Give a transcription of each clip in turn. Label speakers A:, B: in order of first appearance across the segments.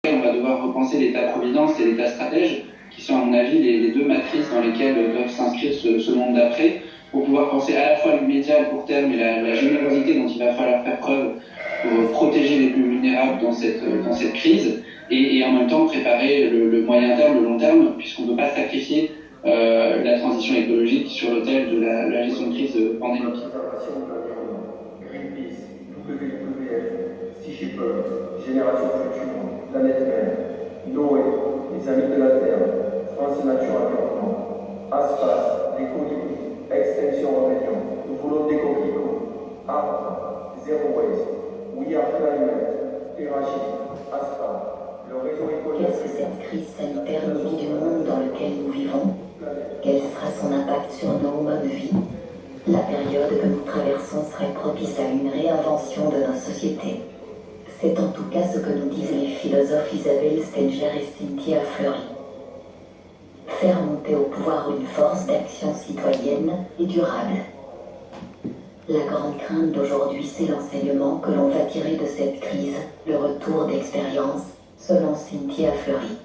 A: On va devoir repenser l'État-providence et l'État-stratège, qui sont à mon avis les deux matrices dans lesquelles doivent s'inscrire ce monde d'après, pour pouvoir penser à la fois l'immédiat, le court terme et la générosité dont il va falloir faire preuve pour protéger les plus vulnérables dans cette crise, et en même temps préparer le moyen terme, le long terme, puisqu'on ne peut pas sacrifier la transition écologique sur l'autel de la gestion de crise pandémique.
B: Greenpeace, WWF, Sea Shepherd, Génération Future, Planète Mère, Noé, les Amis de la Terre, France Nature Environnement, Aspas, les Colibris, Extinction Rebellion, Nous voulons des coquelicots, Arbre, Zero Waste, We Are Climate, Terragie, Aspas, le réseau écologique.
C: Qu'est-ce que cette crise sanitaire inédite du monde dans lequel nous vivons? Quel sera son impact sur nos modes de vie? La période que nous traversons serait propice à une réinvention de nos sociétés. C'est en tout cas ce que nous disent les philosophes Isabelle Stenger et Cynthia Fleury. Faire monter au pouvoir une force d'action citoyenne et durable. La grande crainte d'aujourd'hui, c'est l'enseignement que l'on va tirer de cette crise, le retour d'expérience, selon Cynthia Fleury.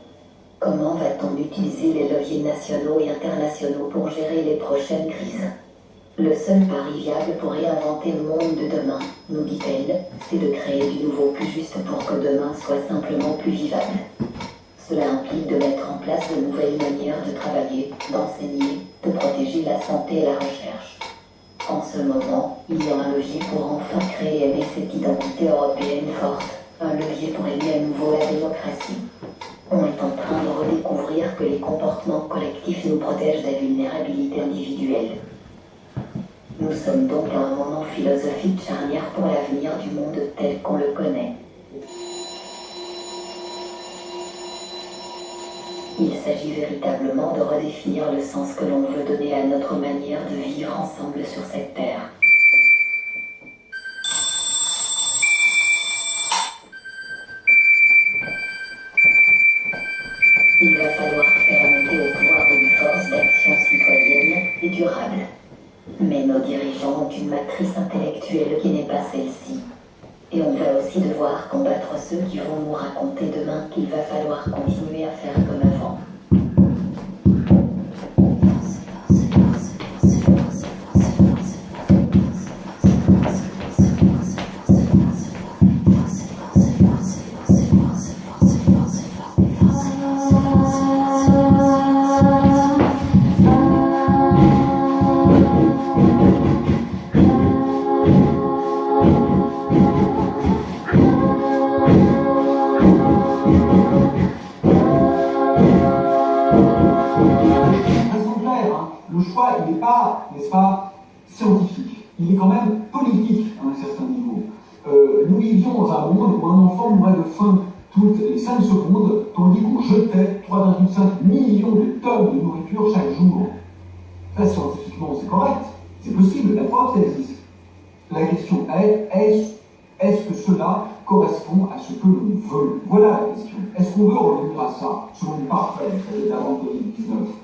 C: Comment va-t-on utiliser les leviers nationaux et internationaux pour gérer les prochaines crises? Le seul pari viable pour réinventer le monde de demain, nous dit-elle, c'est de créer du nouveau plus juste pour que demain soit simplement plus vivable. Cela implique de mettre en place de nouvelles manières de travailler, d'enseigner, de protéger la santé et la recherche. En ce moment, il y a un levier pour enfin créer et aimer cette identité européenne forte, un levier pour aimer à nouveau la démocratie. On est en train de redécouvrir que les comportements collectifs nous protègent des vulnérabilités individuelles. Nous sommes donc à un moment philosophique charnière pour l'avenir du monde tel qu'on le connaît. Il s'agit véritablement de redéfinir le sens que l'on veut donner à notre manière de vivre ensemble sur cette terre. Il va falloir faire monter au pouvoir une force d'action citoyenne et durable. Mais nos dirigeants ont une matrice intellectuelle qui n'est pas celle-ci. Et on va aussi devoir combattre ceux qui vont nous raconter demain qu'il va falloir continuer à faire comme avant.
D: Le choix, il n'est pas, n'est-ce pas, scientifique. Il est quand même politique à un certain niveau. Nous vivions dans un monde où un enfant mourait de faim toutes les 5 secondes, tandis qu'on jetait 3,5 millions de tonnes de nourriture chaque jour. Ça, scientifiquement, c'est correct. C'est possible, la preuve, ça existe. La question est, est-ce que cela correspond à ce que l'on veut? Voilà la question. Est-ce qu'on veut revenir à ça, ce monde parfait d'avant Covid-19?